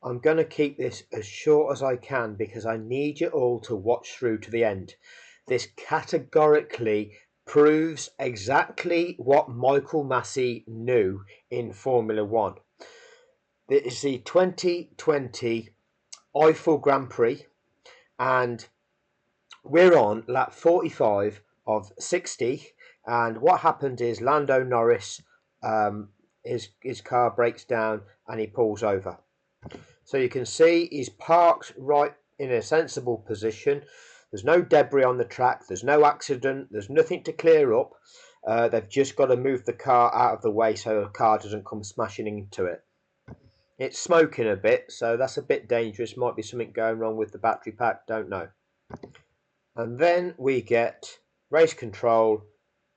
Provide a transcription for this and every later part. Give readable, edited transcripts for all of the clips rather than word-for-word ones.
I'm going to keep this as short as I can because I need you all to watch through to the end. This categorically proves exactly what Michael Masi knew in Formula One. It is the 2020 Eiffel Grand Prix, and we're on lap 45 of 60. And what happened is Lando Norris, his car breaks down and he pulls over. So you can see he's parked right in a sensible position. There's no debris on the track. There's no accident. There's nothing to clear up. They've just got to move the car out of the way so a car doesn't come smashing into it. It's smoking a bit, so that's a bit dangerous. Might be something going wrong with the battery pack. Don't know. And then we get race control,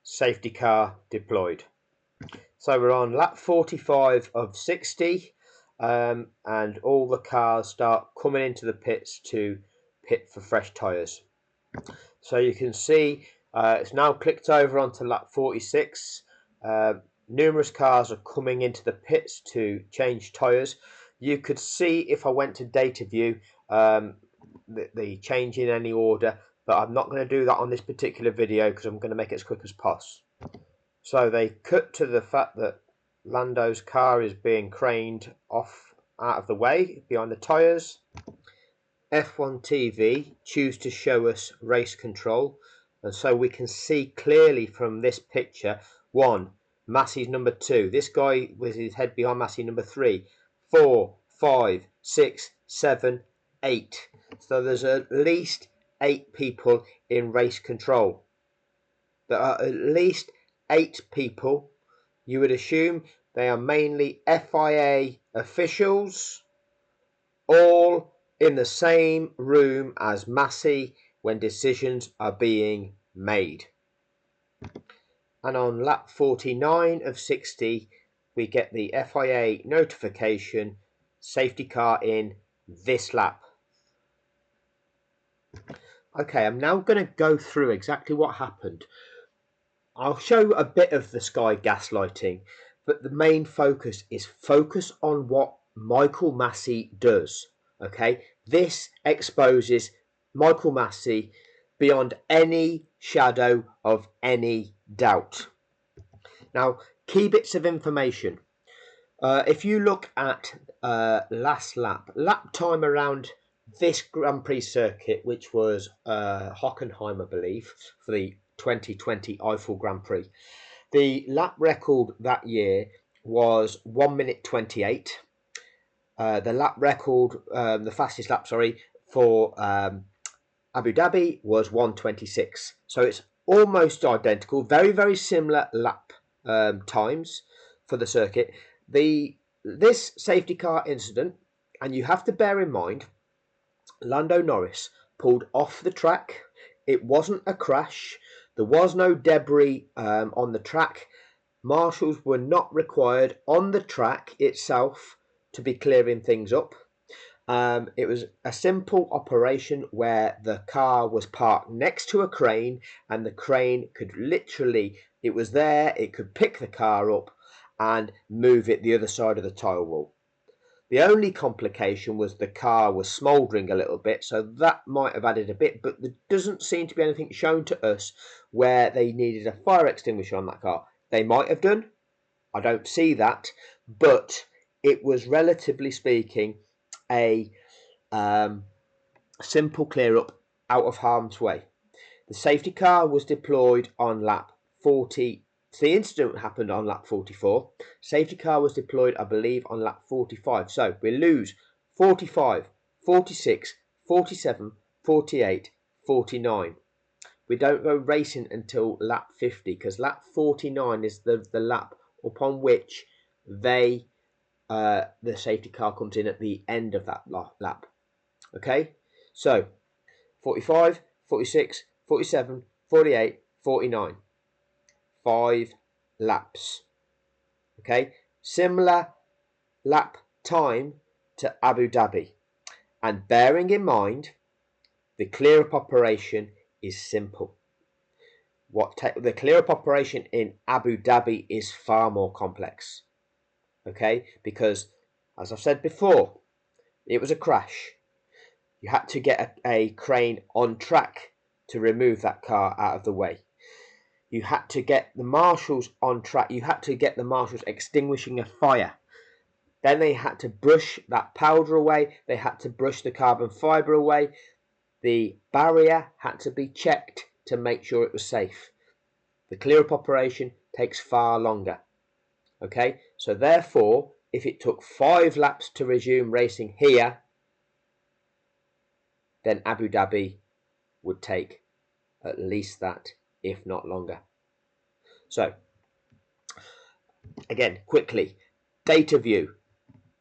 safety car deployed. So we're on lap 45 of 60. And all the cars start coming into the pits to pit for fresh tyres. So you can see it's now clicked over onto lap 46. Numerous cars are coming into the pits to change tyres. You could see if I went to data view the change in any order, but I'm not going to do that on this particular video because I'm going to make it as quick as possible. So they cut to the fact that Lando's car is being craned off out of the way behind the tyres. F1 TV choose to show us race control, and so we can see clearly from this picture, 1, Masi's number 2, this guy with his head behind Masi number 3, 4, 5, 6, 7, 8. So there's at least 8 people in race control. There are at least 8 people. You would assume they are mainly FIA officials, all in the same room as Masi when decisions are being made. And on lap 49 of 60, we get the FIA notification, safety car in this lap. Okay, I'm now going to go through exactly what happened. I'll show a bit of the sky gaslighting, but the main focus is focus on what Michael Masi does. Okay, this exposes Michael Masi beyond any shadow of any doubt. Now, key bits of information. If you look at last lap time around this Grand Prix circuit, which was Hockenheim, I believe, for the 2020 Eiffel Grand Prix. The lap record that year was 1 minute 28. The lap record, the fastest lap, for Abu Dhabi was 1:26. So it's almost identical, very, very similar lap times for the circuit. This safety car incident, and you have to bear in mind, Lando Norris pulled off the track. It wasn't a crash. There was no debris on the track. Marshals were not required on the track itself to be clearing things up. It was a simple operation where the car was parked next to a crane, and the crane could literally, it was there, it could pick the car up and move it the other side of the tile wall. The only complication was the car was smouldering a little bit, so that might have added a bit, but there doesn't seem to be anything shown to us where they needed a fire extinguisher on that car. They might have done, I don't see that, but it was, relatively speaking, a simple clear up out of harm's way. The safety car was deployed on lap 40. So the incident happened on lap 44. Safety car was deployed, I believe, on lap 45. So we lose 45, 46, 47, 48, 49. We don't go racing until lap 50 because lap 49 is the lap upon which the safety car comes in at the end of that lap. Okay, so 45, 46, 47, 48, 49. 5 laps. Okay, similar lap time to Abu Dhabi, and bearing in mind the clear up operation is simple. The clear up operation in Abu Dhabi is far more complex. Okay, because as I've said before, It was a crash. You had to get a crane on track to remove that car out of the way. You had to get the marshals on track. You had to get the marshals extinguishing a fire. Then they had to brush that powder away. They had to brush the carbon fibre away. The barrier had to be checked to make sure it was safe. The clear-up operation takes far longer. Okay, so therefore, if it took 5 laps to resume racing here, then Abu Dhabi would take at least that, if not longer. So, again, quickly, data view.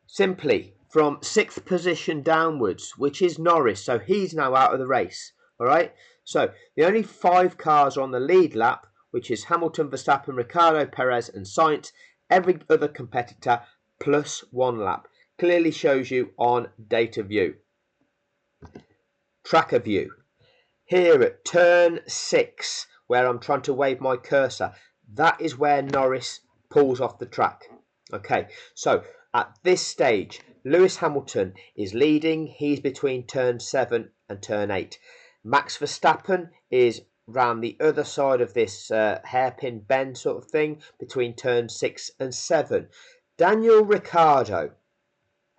Simply, from 6th position downwards, which is Norris, so he's now out of the race. All right, so the only 5 cars on the lead lap, which is Hamilton, Verstappen, Ricciardo, Perez and Sainz. Every other competitor plus 1 lap. Clearly shows you on data view. Tracker view. Here at turn 6, where I'm trying to wave my cursor, that is where Norris pulls off the track. Okay, so at this stage, Lewis Hamilton is leading. He's between turn 7 and turn 8. Max Verstappen is round the other side of this hairpin bend sort of thing between turn 6 and 7. Daniel Ricciardo.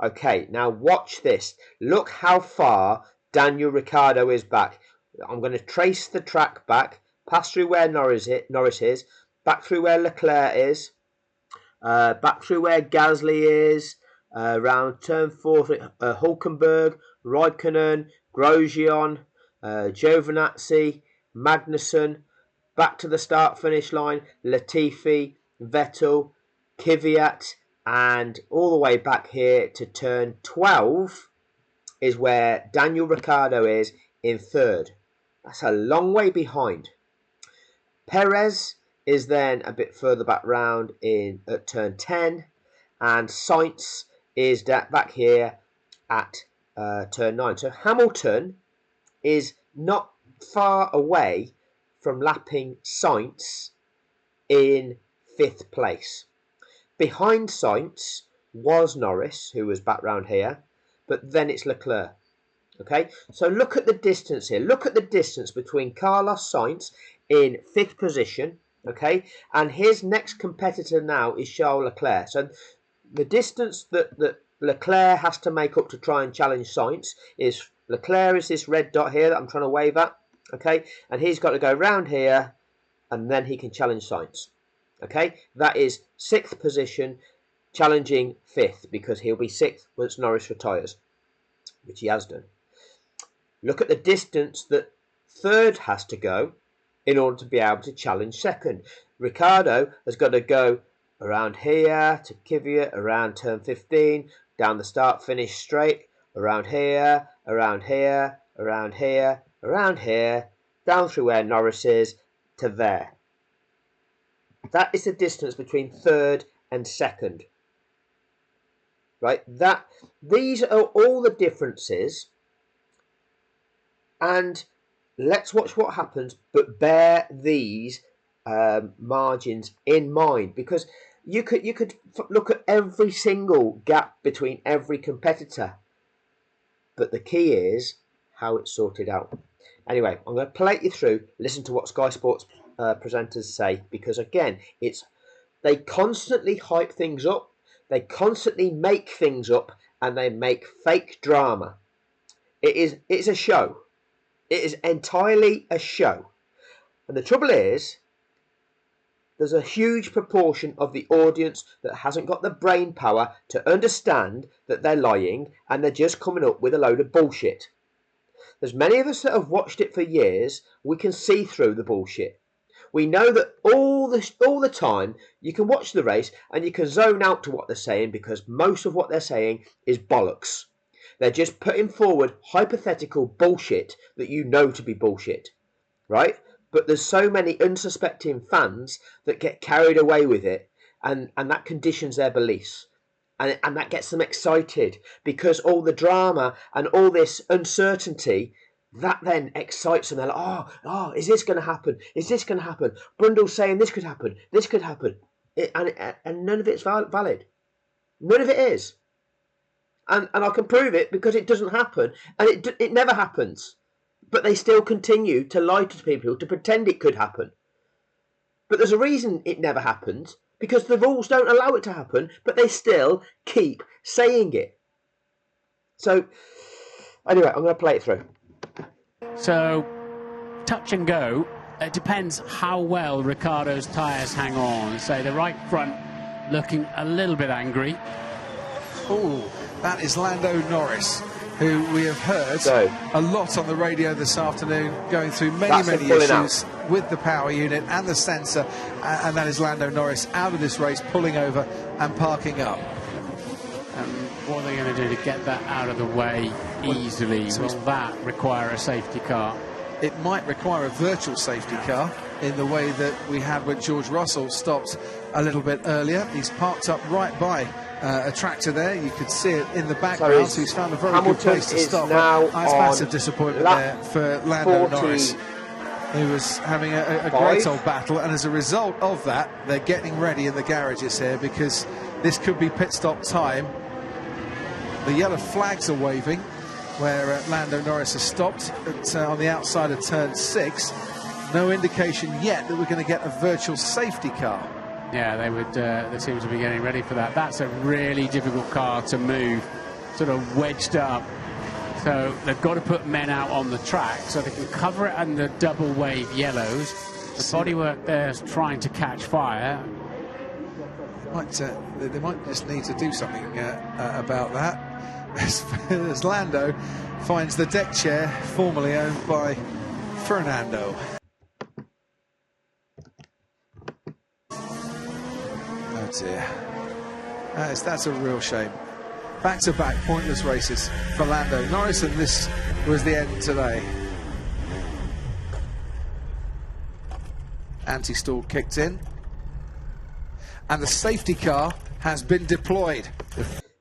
Okay, now watch this. Look how far Daniel Ricciardo is back. I'm going to trace the track back, pass through where Norris is, back through where Leclerc is, back through where Gasly is, round turn 4, Hulkenberg, Raikkonen, Grosjean, Giovinazzi, Magnussen, back to the start-finish line, Latifi, Vettel, Kvyat, and all the way back here to turn 12 is where Daniel Ricciardo is in 3rd. That's a long way behind. Perez is then a bit further back round at turn 10, and Sainz is back here at turn 9. So Hamilton is not far away from lapping Sainz in 5th place. Behind Sainz was Norris, who was back round here, but then it's Leclerc. Okay, so look at the distance here. Look at the distance between Carlos Sainz in 5th position, okay, and his next competitor now is Charles Leclerc. So the distance that Leclerc has to make up to try and challenge Sainz is, Leclerc is this red dot here that I'm trying to wave at, okay, and he's got to go round here and then he can challenge Sainz. Okay, that is 6th position challenging 5th, because he'll be 6th once Norris retires, which he has done. Look at the distance that 3rd has to go in order to be able to challenge 2nd. Ricciardo has got to go around here to Kvyat, around turn 15, down the start-finish straight, around here, around here, around here, around here, down through where Norris is to there. That is the distance between 3rd and 2nd. Right? These are all the differences. And let's watch what happens, but bear these margins in mind, because you could look at every single gap between every competitor, but the key is how it's sorted out. Anyway, I'm going to play you through, listen to what Sky Sports presenters say, because again, they constantly hype things up, they constantly make things up, and they make fake drama. It's a show. It is entirely a show. And the trouble is, there's a huge proportion of the audience that hasn't got the brain power to understand that they're lying and they're just coming up with a load of bullshit. There's many of us that have watched it for years. We can see through the bullshit. We know that all the time you can watch the race and you can zone out to what they're saying, because most of what they're saying is bollocks. They're just putting forward hypothetical bullshit that you know to be bullshit, right? But there's so many unsuspecting fans that get carried away with it, and that conditions their beliefs. And that gets them excited, because all the drama and all this uncertainty, that then excites them. They're like, oh, is this going to happen? Is this going to happen? Brundle's saying this could happen. This could happen. And none of it's valid. None of it is. And I can prove it because it doesn't happen, and it never happens. But they still continue to lie to people to pretend it could happen. But there's a reason it never happens, because the rules don't allow it to happen, but they still keep saying it. So, anyway, I'm going to play it through. So, touch and go. It depends how well Ricciardo's tyres hang on. So the right front looking a little bit angry. Oh, that is Lando Norris, who we have heard a lot on the radio this afternoon, going through many issues with the power unit and the sensor, and that is Lando Norris out of this race, pulling over and parking up. What are they going to do to get that out of the way easily? Will that require a safety car? It might require a virtual safety car in the way that we had when George Russell stopped a little bit earlier. He's parked up right by a tractor there. You could see it in the background, so he's found a very good place to stop. That's massive disappointment there for Lando Norris. He was having a great old battle, and as a result of that, they're getting ready in the garages here because this could be pit stop time. The yellow flags are waving where Lando Norris has stopped on the outside of turn 6. No indication yet that we're going to get a virtual safety car. Yeah, they seem to be getting ready for that. That's a really difficult car to move, sort of wedged up. So they've got to put men out on the track so they can cover it under double wave yellows. The bodywork there is trying to catch fire. They might just need to do something about that. As Lando finds the deck chair formerly owned by Fernando. Oh dear. That's a real shame. Back-to-back pointless races for Lando Norris, and this was the end today. Anti-stall kicked in, and the safety car has been deployed.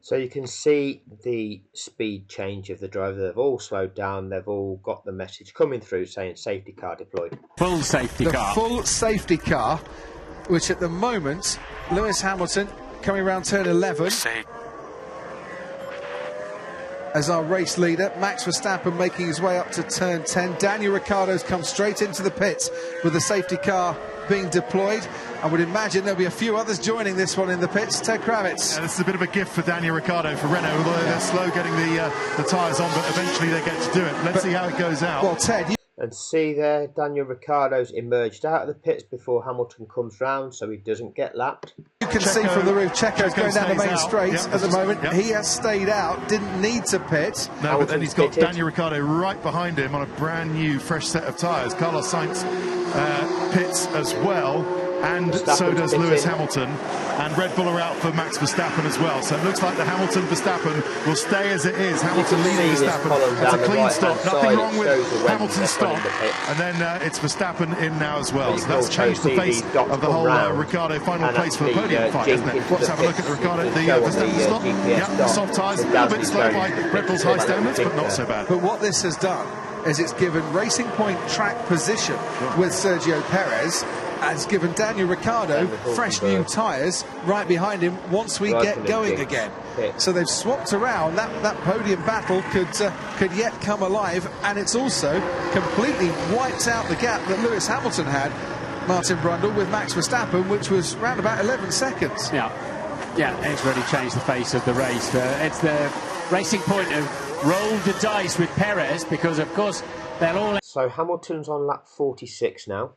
So you can see the speed change of the driver. They've all slowed down. They've all got the message coming through saying safety car deployed. Full safety car. The full safety car, which at the moment, Lewis Hamilton coming around turn 11. As our race leader, Max Verstappen making his way up to turn 10. Daniel Ricciardo's come straight into the pits with the safety car being deployed. I would imagine there'll be a few others joining this one in the pits. Ted Kravitz. Yeah, this is a bit of a gift for Daniel Ricciardo, for Renault, although they're slow getting the tyres on, but eventually they get to do it. Let's see how it goes out. Well, Ted... And see there, Daniel Ricciardo's emerged out of the pits before Hamilton comes round, so he doesn't get lapped. You can see from the roof, Checo's going down the main straight at the moment. He has stayed out, didn't need to pit. No, but then he's got Daniel Ricciardo right behind him on a brand new, fresh set of tyres. Carlos Sainz pits as well, and so does Lewis Hamilton. And Red Bull are out for Max Verstappen as well. So it looks like the Hamilton-Verstappen will stay as it is. Hamilton leading Verstappen. That's a clean stop. Nothing wrong with Hamilton's stop. And then it's Verstappen in now as well. So that's changed the face of the whole Ricciardo final place for the podium fight, isn't it? Let's have a look at the Ricciardo, the Verstappen stop. Yeah, soft tyres, a little bit slow by Red Bull's high standards, but not so bad. But what this has done is it's given Racing Point track position with Sergio Perez. Has given Daniel Ricciardo fresh new tyres right behind him once we get going again. So they've swapped around. That podium battle could yet come alive, and it's also completely wiped out the gap that Lewis Hamilton had, Martin Brundle, with Max Verstappen, which was around about 11 seconds. Yeah, it's really changed the face of the race. It's the Racing Point have rolled the dice with Perez because, of course, they'll all... So Hamilton's on lap 46 now.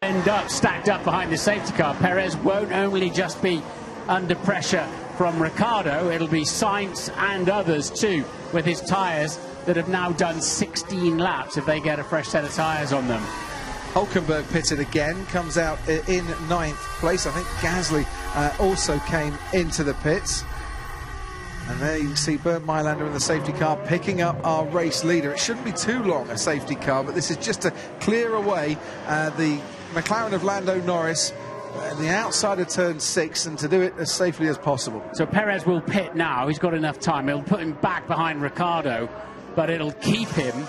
End up stacked up behind the safety car. Perez won't only just be under pressure from Ricciardo, it'll be Sainz and others too, with his tyres that have now done 16 laps if they get a fresh set of tyres on them. Hulkenberg pitted again, comes out in 9th place. I think Gasly also came into the pits. And there you can see Bernd Maylander in the safety car picking up our race leader. It shouldn't be too long, a safety car, but this is just to clear away the McLaren of Lando Norris the outside of turn 6 and to do it as safely as possible. So Perez will pit now. He's got enough time. It'll put him back behind Ricciardo, but it'll keep him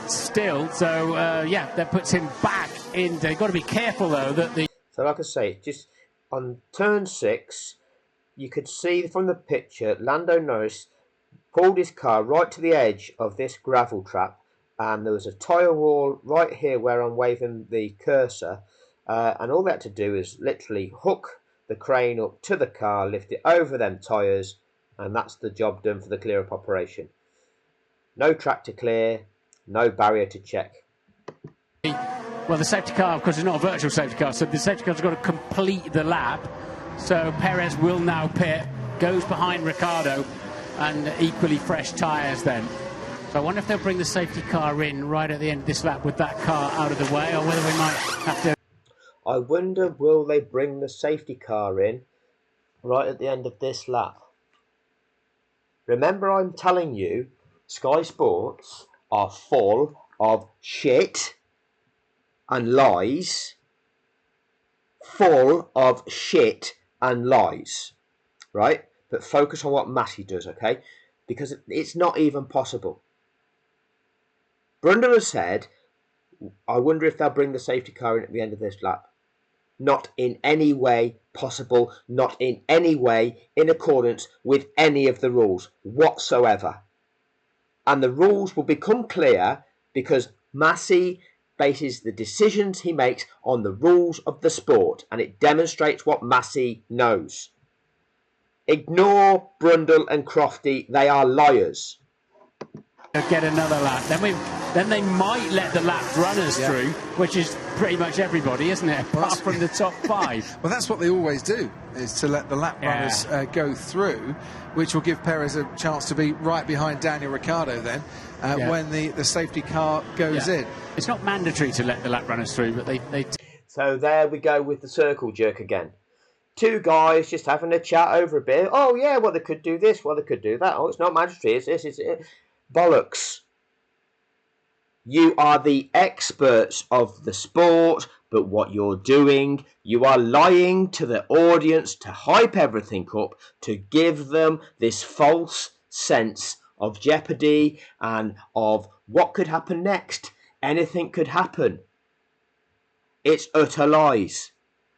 still. So, that puts him back in. They've got to be careful, though, that the... So, like I say, just on turn 6... you could see from the picture Lando Norris pulled his car right to the edge of this gravel trap, and there was a tyre wall right here where I'm waving the cursor, and all they had to do is literally hook the crane up to the car, lift it over them tyres, and that's the job done for the clear up operation. No track to clear, no barrier to check. Well, the safety car, of course, is not a virtual safety car, so the safety car's got to complete the lap. So Perez will now pit, goes behind Ricciardo, and equally fresh tyres then. So I wonder if they'll bring the safety car in right at the end of this lap with that car out of the way, or whether we might have to... I wonder, will they bring the safety car in right at the end of this lap? Remember, I'm telling you, Sky Sports are full of shit and lies. Full of shit and lies, right? But focus on what MASI does, okay? Because it's not even possible. Brundle has said, I wonder if they'll bring the safety car in at the end of this lap. Not in any way possible, not in any way in accordance with any of the rules whatsoever. And the rules will become clear because MASI bases the decisions he makes on the rules of the sport, and it demonstrates what MASI knows. Ignore Brundle and Crofty, they are liars. Get another lap. Then they might let the lap runners through, which is pretty much everybody, isn't it? Apart from the top 5. Well, that's what they always do, is to let the lap runners go through, which will give Perez a chance to be right behind Daniel Ricciardo then, when the safety car goes in. It's not mandatory to let the lap runners through, but they So there we go with the circle jerk again. Two guys just having a chat over a bit. Oh, yeah, well, they could do this, well, they could do that. Oh, it's not mandatory, it's this, it's it. Bollocks. You are the experts of the sport, but what you're doing, you are lying to the audience to hype everything up, to give them this false sense of jeopardy and of what could happen next. Anything could happen. It's utter lies.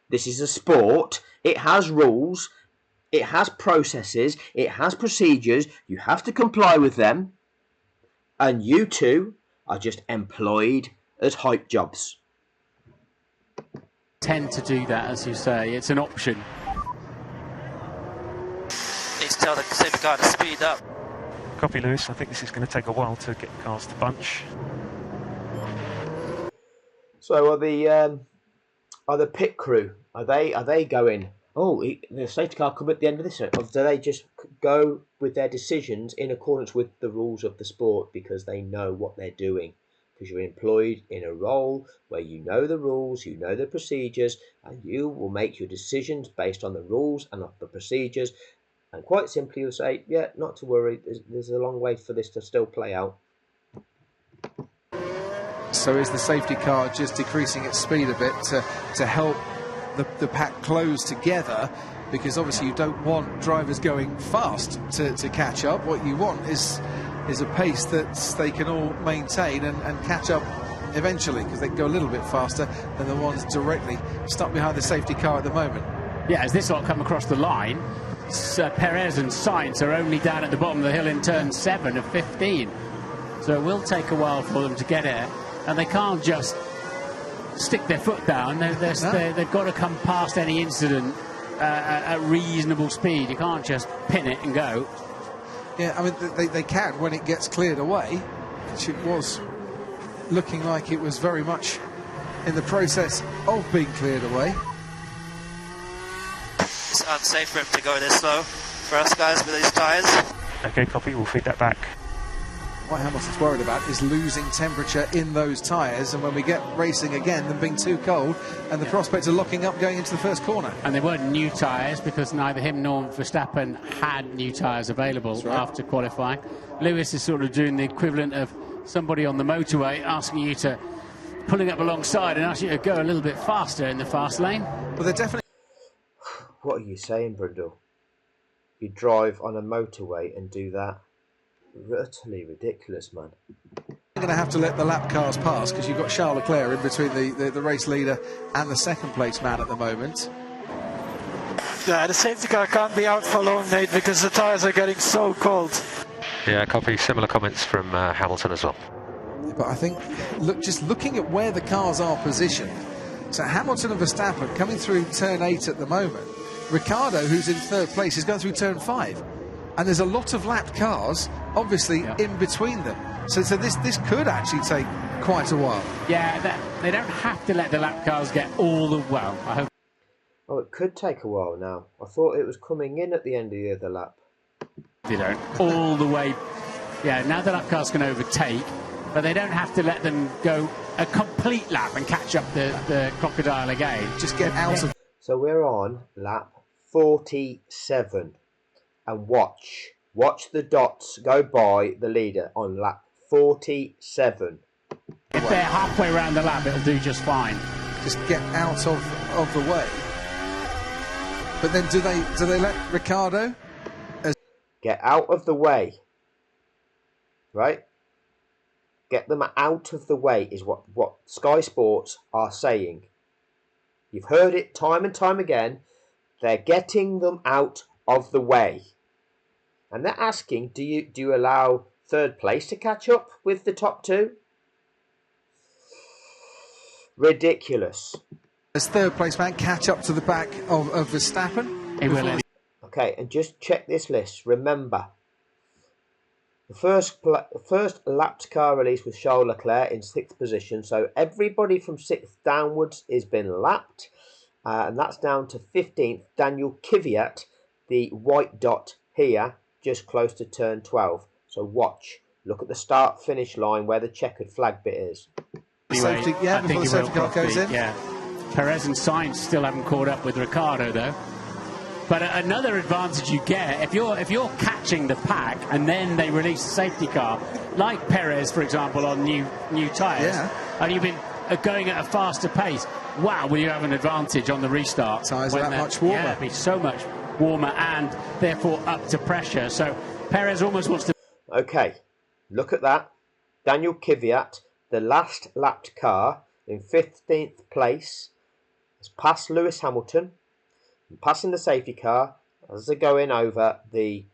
This is a sport. It has rules. It has processes. It has procedures. You have to comply with them. And you two are just employed as hype jobs. Tend to do that, as you say. It's an option. Needs to tell the safety car to speed up. Copy, Lewis. I think this is going to take a while to get cars to bunch. So are the pit crew? Are they going? Oh, the safety car come at the end of this, or do they just go with their decisions in accordance with the rules of the sport because they know what they're doing? Because you're employed in a role where you know the rules, you know the procedures, and you will make your decisions based on the rules and the procedures. And quite simply, you'll say, yeah, not to worry, there's a long way for this to still play out. So is the safety car just decreasing its speed a bit to help the pack close together? Because obviously you don't want drivers going fast to catch up. What you want is a pace that they can all maintain and catch up eventually, because they can go a little bit faster than the ones directly stuck behind the safety car at the moment. Yeah, as this lot come across the line, Perez and Sainz are only down at the bottom of the hill in turn 7 of 15. So it will take a while for them to get here, and they can't just stick their foot down. They've got to come past any incident at reasonable speed. You can't just pin it and go. Yeah, I mean, they can when it gets cleared away, which it was looking like it was very much in the process of being cleared away. It's unsafe for him to go this slow for us guys with these tyres. Okay, copy, we'll feed that back. What Hamilton's worried about is losing temperature in those tyres, and when we get racing again, them being too cold, and the prospect of locking up going into the first corner. And they weren't new tyres, because neither him nor Verstappen had new tyres available after qualifying. Lewis is sort of doing the equivalent of somebody on the motorway asking you to, pulling up alongside and asking you to go a little bit faster in the fast lane. But they're definitely... What are you saying, Brundle? You drive on a motorway and do that? Utterly ridiculous, man. You're going to have to let the lap cars pass, because you've got Charles Leclerc in between the race leader and the second place man at the moment. Yeah, the safety car can't be out for long, Nate, because the tyres are getting so cold. Yeah, copy similar comments from Hamilton as well. But I think, just looking at where the cars are positioned, so Hamilton and Verstappen coming through turn 8 at the moment. Ricciardo, who's in 3rd place, is going through turn 5. And there's a lot of lapped cars, obviously, in between them. So this could actually take quite a while. Yeah, they don't have to let the lap cars get all the... Well, I hope... Oh, it could take a while now. I thought it was coming in at the end of the other lap. They don't. All the way... Yeah, now the lap cars can overtake, but they don't have to let them go a complete lap and catch up the crocodile again. Just get out of... So we're on lap 47. And watch the dots go by the leader on lap 47. If they're halfway around the lap, it'll do just fine. Just get out of the way. But then do they let Ricciardo... Get out of the way. Right? Get them out of the way is what Sky Sports are saying. You've heard it time and time again. They're getting them out of the way. And they're asking, do you allow 3rd place to catch up with the top 2? Ridiculous. Does 3rd place man catch up to the back of Verstappen? He will. Okay, and just check this list. Remember, the first lapped car release was Charles Leclerc in 6th position. So everybody from 6th downwards has been lapped. And that's down to 15th. Daniel Kvyat, the white dot here, just close to turn 12. So watch. Look at the start-finish line where the checkered flag bit is. Anyway, safety, yeah, before the safety car goes in. Yeah. Perez and Sainz still haven't caught up with Ricciardo, though. But another advantage you get, if you're catching the pack and then they release the safety car, like Perez, for example, on new tyres, and you've been going at a faster pace, wow, will you have an advantage on the restart? Tyres are that much warmer. Yeah, it'll be so much warmer and therefore up to pressure. So Perez almost wants to... Okay, look at that. Daniel Kvyat, the last lapped car, in 15th place, has passed Lewis Hamilton, passing the safety car as they're going over the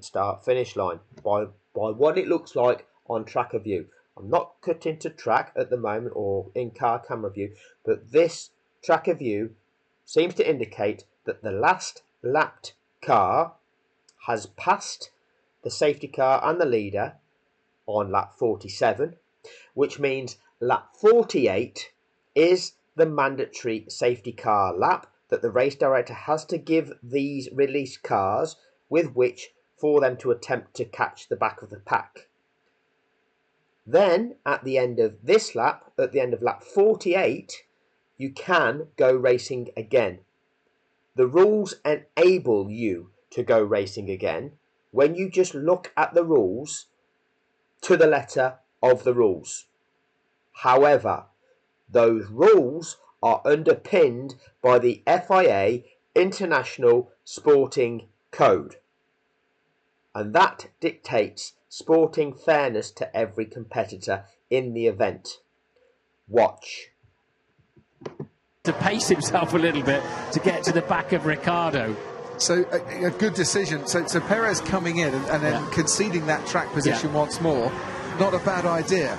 start-finish line by what it looks like on tracker view. I'm not cut into track at the moment or in car camera view, but this tracker view seems to indicate that the last lapped car has passed the safety car and the leader on lap 47, which means lap 48 is the mandatory safety car lap that the race director has to give these released cars with which for them to attempt to catch the back of the pack. Then, at the end of this lap, at the end of lap 48, you can go racing again. The rules enable you to go racing again when you just look at the rules to the letter of the rules. However, those rules are underpinned by the FIA International Sporting Code. And that dictates sporting fairness to every competitor in the event. Watch. To pace himself a little bit to get to the back of Ricciardo. So a good decision. So Perez coming in and then conceding that track position once more. Not a bad idea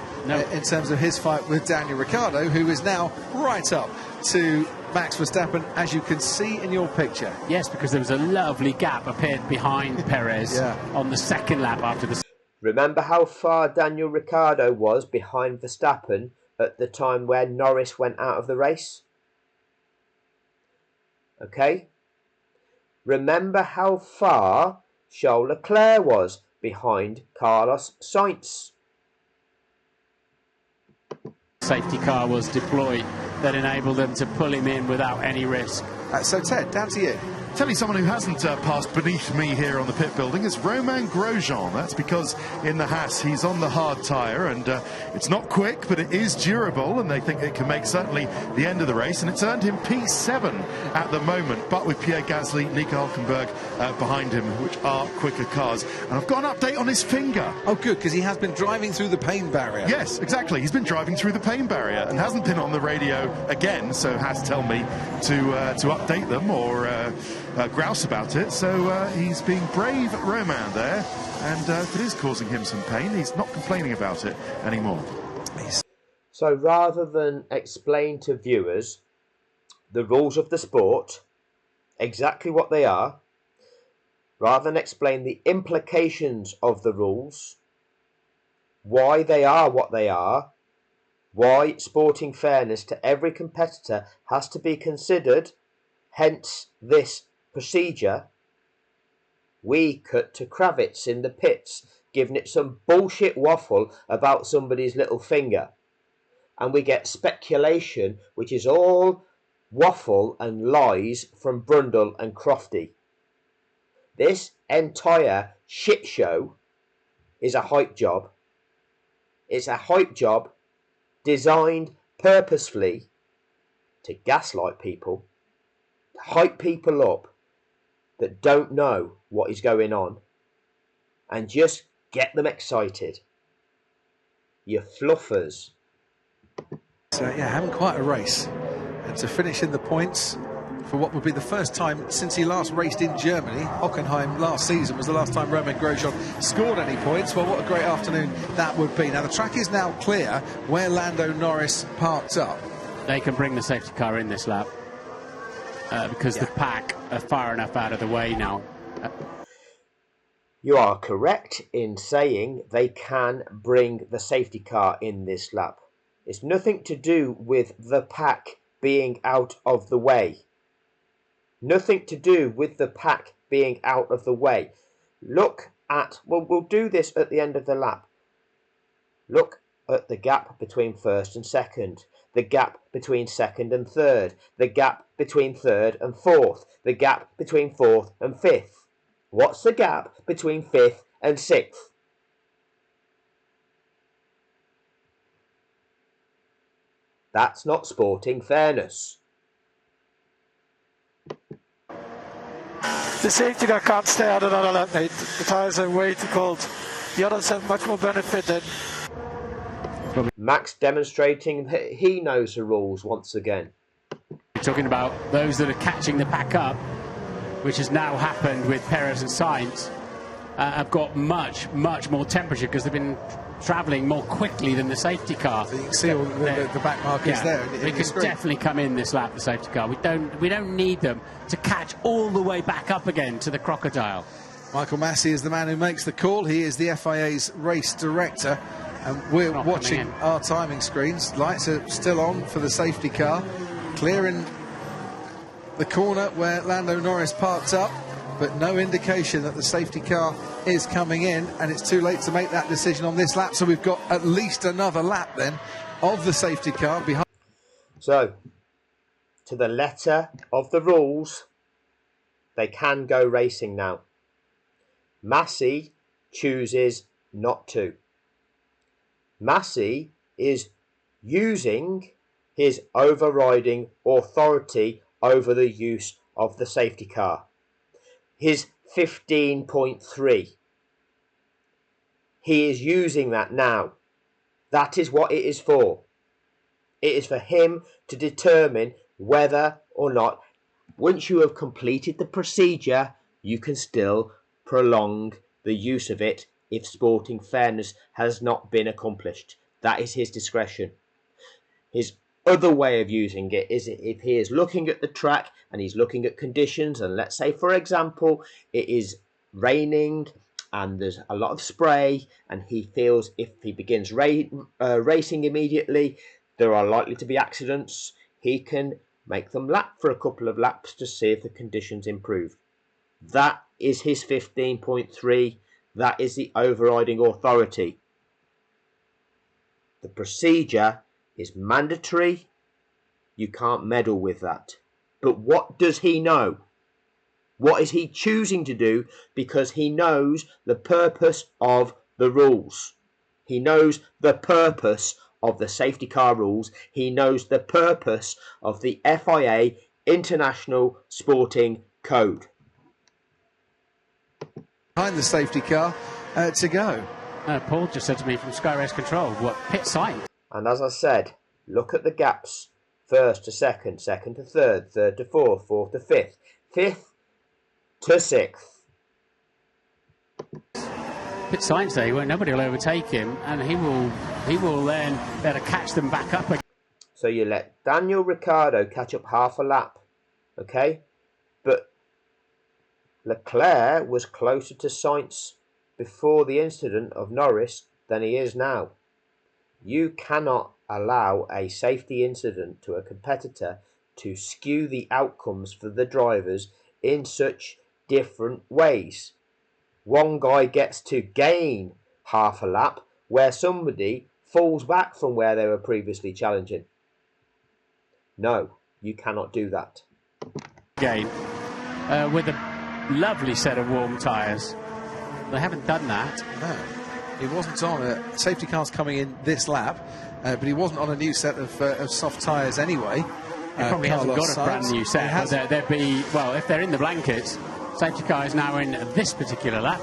in terms of his fight with Daniel Ricciardo, who is now right up to Max Verstappen, as you can see in your picture. Yes, because there was a lovely gap appeared behind Perez on the second lap after the... Remember how far Daniel Ricciardo was behind Verstappen at the time where Norris went out of the race? Okay? Remember how far Charles Leclerc was behind Carlos Sainz? Safety car was deployed that enabled them to pull him in without any risk. So Ted, down to you. Tell you someone who hasn't passed beneath me here on the pit building is Romain Grosjean. That's because in the Haas he's on the hard tyre and it's not quick, but it is durable, and they think it can make certainly the end of the race, and it's earned him P7 at the moment, but with Pierre Gasly, Nico Hülkenberg behind him, which are quicker cars. And I've got an update on his finger. Oh good, because he has been driving through the pain barrier. Yes, exactly. He's been driving through the pain barrier and hasn't been on the radio again, so Haas tell me to update them or grouse about it. So he's being brave Roman there, and if it is causing him some pain, he's not complaining about it anymore. So rather than explain to viewers the rules of the sport, exactly what they are, rather than explain the implications of the rules, why they are what they are, why sporting fairness to every competitor has to be considered, hence this procedure, we cut to Kravitz in the pits, giving it some bullshit waffle about somebody's little finger. And we get speculation, which is all waffle and lies from Brundle and Crofty. This entire shit show is a hype job. It's a hype job designed purposefully to gaslight people, to hype people up that don't know what is going on, and just get them excited. You fluffers. So yeah, having quite a race, and to finish in the points for what would be the first time since he last raced in Germany. Hockenheim last season was the last time Romain Grosjean scored any points. Well, what a great afternoon that would be. Now the track is now clear where Lando Norris parked up. They can bring the safety car in this lap because the pack are far enough out of the way now. You are correct in saying they can bring the safety car in this lap. It's nothing to do with the pack being out of the way. Nothing to do with the pack being out of the way. Look at, well, we'll do this at the end of the lap. Look at the gap between first and second, the gap between second and third, the gap between third and fourth, the gap between fourth and fifth. What's the gap between fifth and sixth? That's not sporting fairness. The safety car can't stay out another lap, mate. The tyres are way too cold. The others have much more benefit than... Max demonstrating that he knows the rules once again. We're talking about those that are catching the pack up, which has now happened with Perez and Sainz, have got much more temperature because they've been travelling more quickly than the safety car. So you can see all the back markers there. They can definitely come in this lap, the safety car. We don't need them to catch all the way back up again to the crocodile. Michael Massey is the man who makes the call. He is the FIA's race director, and we're watching our timing screens. Lights are still on for the safety car, clearing the corner where Lando Norris parked up, but no indication that the safety car is coming in, and it's too late to make that decision on this lap. So we've got at least another lap then of the safety car behind. So, to the letter of the rules, they can go racing now. Massey chooses not to. Massey is using his overriding authority over the use of the safety car. His 15.3. He is using that now. That is what it is for. It is for him to determine whether or not, once you have completed the procedure, you can still prolong the use of it if sporting fairness has not been accomplished. That is his discretion. His other way of using it is if he is looking at the track and he's looking at conditions, and let's say, for example, it is raining and there's a lot of spray, and he feels if he begins racing immediately, there are likely to be accidents. He can make them lap for a couple of laps to see if the conditions improve. That is his 15.3. That is the overriding authority. The procedure is mandatory. You can't meddle with that. But what does he know? What is he choosing to do? Because he knows the purpose of the rules. He knows the purpose of the safety car rules. He knows the purpose of the FIA International Sporting Code. Behind the safety car to go. Paul just said to me from Sky Race Control, what, pit sign? And as I said, look at the gaps. First to second, second to third, third to fourth, fourth to fifth. Fifth to 6th. Bit science there, nobody will overtake him, and he will then be able to catch them back up again. So you let Daniel Ricciardo catch up half a lap, okay? But Leclerc was closer to Sainz before the incident of Norris than he is now. You cannot allow a safety incident to a competitor to skew the outcomes for the drivers in such different ways. One guy gets to gain half a lap where somebody falls back from where they were previously challenging. No, you cannot do that. Game with a lovely set of warm tyres. They haven't done that. No, he wasn't on a safety car's coming in this lap, but he wasn't on a new set of soft tyres anyway. He probably hasn't got a brand new set. There'd be, well, if they're in the blankets, safety car is now in this particular lap.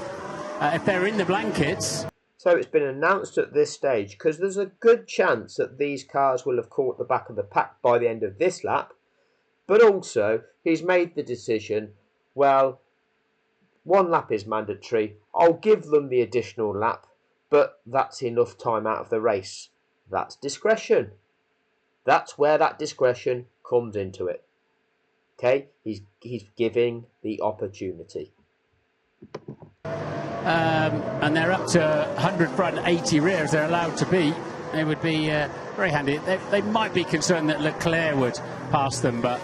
If they're in the blankets. So it's been announced at this stage, because there's a good chance that these cars will have caught the back of the pack by the end of this lap. But also, he's made the decision, well, 1 lap is mandatory. I'll give them the additional lap, but that's enough time out of the race. That's discretion. That's where that discretion comes into it. Okay, he's giving the opportunity. And they're up to 100 front, 80 rear as they're allowed to be. It would be very handy. They might be concerned that Leclerc would pass them, but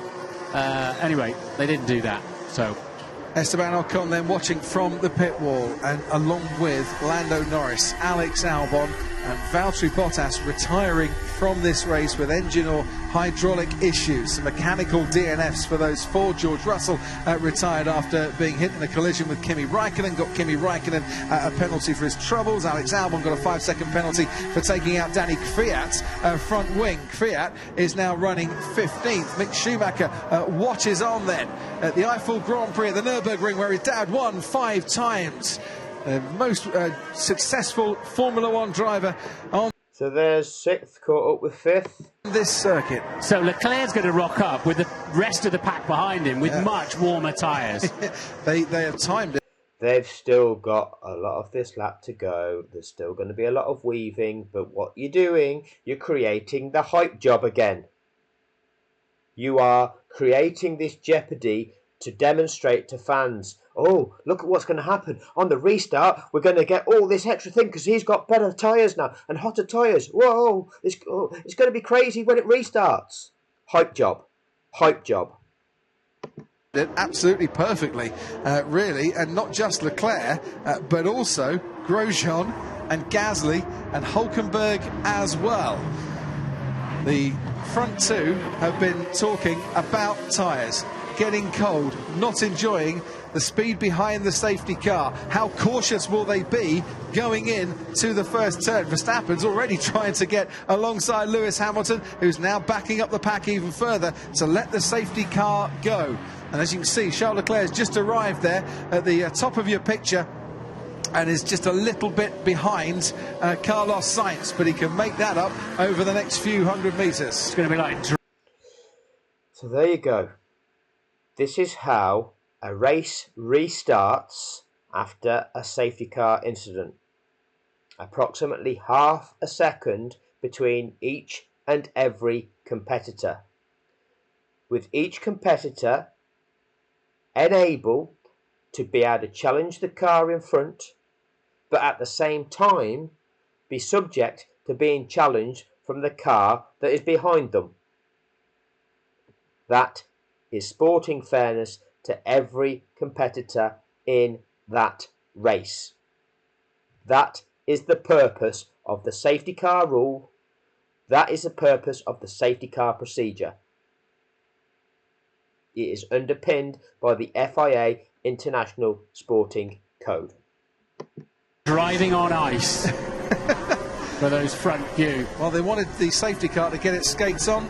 anyway, they didn't do that. So Esteban Ocon then watching from the pit wall, and along with Lando Norris, Alex Albon and Valtteri Bottas retiring from this race with engine or hydraulic issues. Some mechanical DNFs for those 4. George Russell retired after being hit in a collision with Kimi Raikkonen, got Kimi Raikkonen a penalty for his troubles. Alex Albon got a 5-second penalty for taking out Danny Kvyat's front wing. Kvyat is now running 15th. Mick Schumacher watches on then at the Eiffel Grand Prix at the Nürburgring, where his dad won 5 times. Most successful Formula 1 driver on. So there's 6th caught up with 5th. This circuit. So Leclerc's going to rock up with the rest of the pack behind him with much warmer tyres. They have timed it. They've still got a lot of this lap to go. There's still going to be a lot of weaving, but what you're doing, you're creating the hype job again. You are creating this jeopardy to demonstrate to fans, oh, look at what's going to happen. On the restart, we're going to get all this extra thing because he's got better tyres now and hotter tyres. Whoa, it's going to be crazy when it restarts. Hype job. Hype job. Absolutely perfectly, really, and not just Leclerc, but also Grosjean and Gasly and Hülkenberg as well. The front 2 have been talking about tyres. Getting cold, not enjoying the speed behind the safety car. How cautious will they be going in to the first turn? Verstappen's already trying to get alongside Lewis Hamilton, who's now backing up the pack even further to let the safety car go. And as you can see, Charles Leclerc has just arrived there at the top of your picture and is just a little bit behind Carlos Sainz, but he can make that up over the next few hundred metres. It's going to be like... So there you go. This is how a race restarts after a safety car incident. Approximately half a second between each and every competitor. With each competitor enabled to be able to challenge the car in front, but at the same time be subject to being challenged from the car that is behind them. That is sporting fairness to every competitor in that race. That is the purpose of the safety car rule. That is the purpose of the safety car procedure. It is underpinned by the FIA International Sporting Code. Driving on ice for those front few. Well, they wanted the safety car to get its skates on.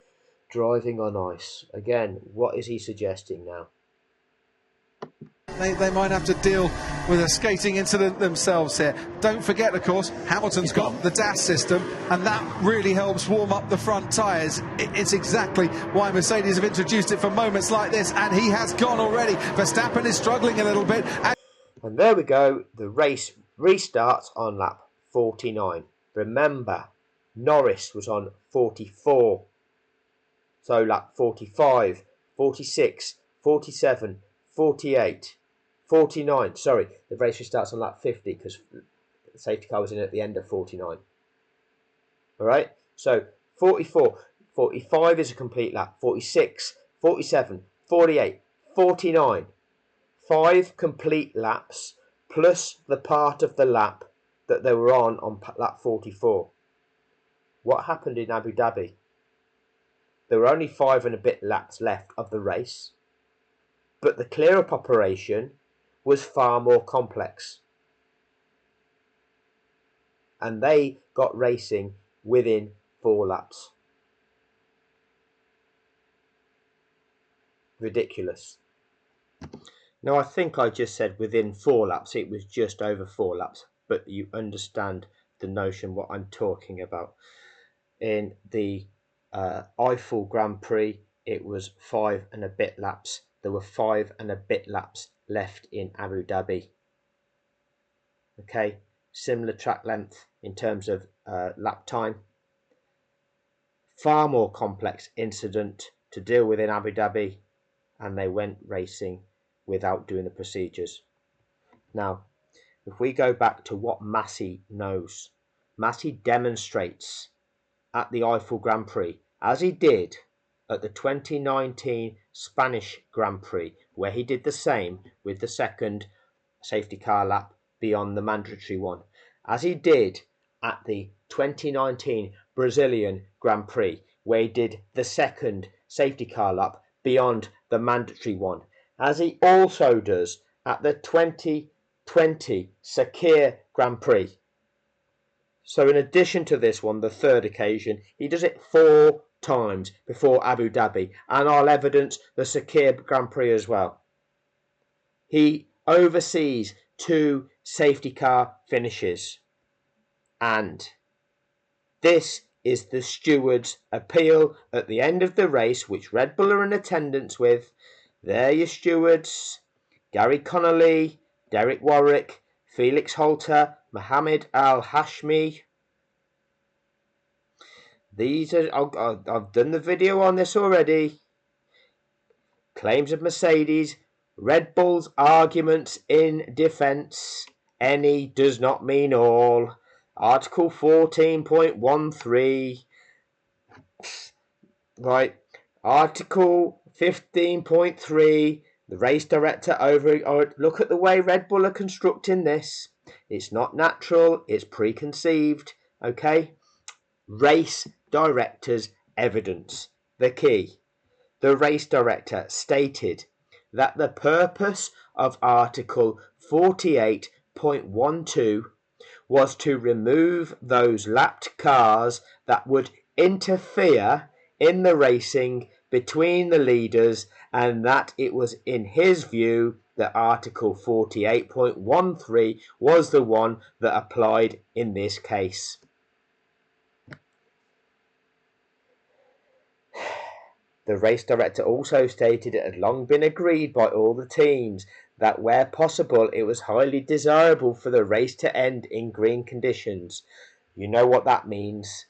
Driving on ice. Again, what is he suggesting now? They might have to deal with a skating incident themselves here. Don't forget, of course, Hamilton's got the DAS system, and that really helps warm up the front tyres. It's exactly why Mercedes have introduced it for moments like this, and he has gone already. Verstappen is struggling a little bit. And there we go. The race restarts on lap 49. Remember, Norris was on 44. So lap 45, 46, 47, 48, 49. Sorry, the race restarts on lap 50 because the safety car was in at the end of 49. All right, so 44, 45 is a complete lap. 46, 47, 48, 49. 5 complete laps plus the part of the lap that they were on lap 44. What happened in Abu Dhabi? There were only 5 and a bit laps left of the race, but the clear-up operation was far more complex. And they got racing within 4 laps. Ridiculous. Now, I think I just said within 4 laps. It was just over 4 laps, but you understand the notion what I'm talking about. In the Eiffel Grand Prix, it was 5 and a bit laps. There were 5 and a bit laps left in Abu Dhabi. Okay, similar track length in terms of lap time. Far more complex incident to deal with in Abu Dhabi, and they went racing without doing the procedures. Now, if we go back to what MASI knows, MASI demonstrates at the Eiffel Grand Prix, as he did at the 2019 Spanish Grand Prix, where he did the same with the second safety car lap beyond the mandatory one, as he did at the 2019 Brazilian Grand Prix, where he did the second safety car lap beyond the mandatory one, as he also does at the 2020 Sakir Grand Prix. So in addition to this one, the third occasion, he does it 4 times before Abu Dhabi, and I'll evidence the Sakir Grand Prix as well. He oversees 2 safety car finishes, and this is the steward's appeal at the end of the race, which Red Bull are in attendance with. They're your stewards: Gary Connolly, Derek Warwick, Felix Holter, Mohammed Al-Hashmi. These are, I've done the video on this already. Claims of Mercedes, Red Bull's arguments in defence. Any does not mean all. Article 14.13. Right. Article 15.3. The race director look at the way Red Bull are constructing this. It's not natural, it's preconceived. Okay? Race director's evidence. The key. The race director stated that the purpose of Article 48.12 was to remove those lapped cars that would interfere in the racing between the leaders, and that it was in his view that Article 48.13 was the one that applied in this case. The race director also stated it had long been agreed by all the teams that where possible it was highly desirable for the race to end in green conditions. You know what that means?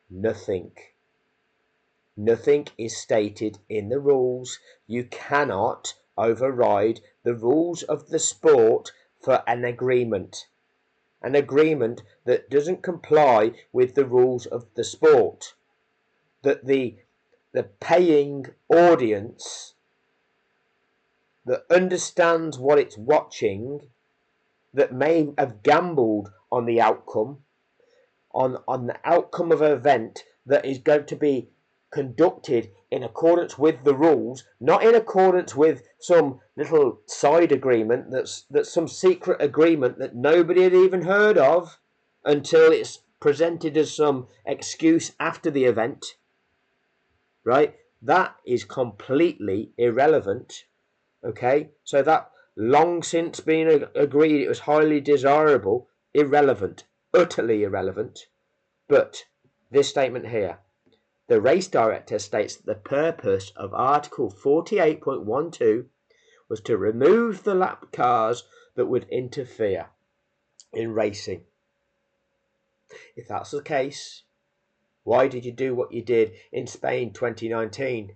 Nothing. Nothing is stated in the rules. You cannot override the rules of the sport for an agreement. An agreement that doesn't comply with the rules of the sport. That the paying audience that understands what it's watching, that may have gambled on the outcome, on the outcome of an event that is going to be conducted in accordance with the rules, not in accordance with some little side agreement that's some secret agreement that nobody had even heard of until it's presented as some excuse after the event. Right? That is completely irrelevant. Okay? So that long since been agreed it was highly desirable. Irrelevant, utterly irrelevant. But this statement here, the race director states that the purpose of Article 48.12 was to remove the lap cars that would interfere in racing. If that's the case, why did you do what you did in Spain 2019?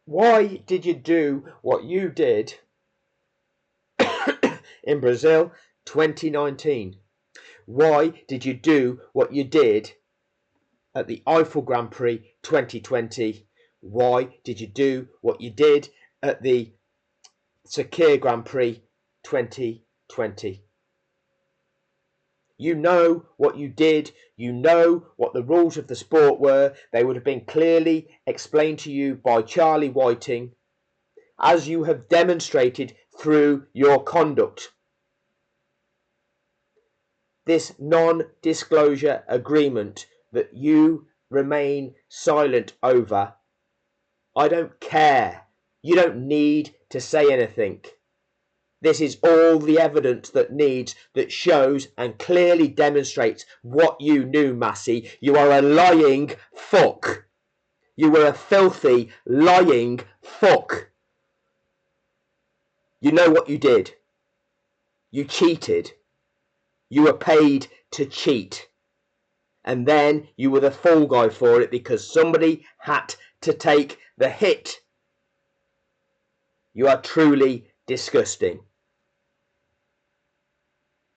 Why did you do what you did in Brazil 2019? Why did you do what you did at the Eiffel Grand Prix 2020? Why did you do what you did at the Sakir Grand Prix 2020? You know what you did. You know what the rules of the sport were. They would have been clearly explained to you by Charlie Whiting, as you have demonstrated through your conduct. This non-disclosure agreement that you remain silent over, I don't care. You don't need to say anything. This is all the evidence that shows and clearly demonstrates what you knew, Masi. You are a lying fuck. You were a filthy, lying fuck. You know what you did. You cheated. You were paid to cheat. And then you were the fall guy for it because somebody had to take the hit. You are truly disgusting.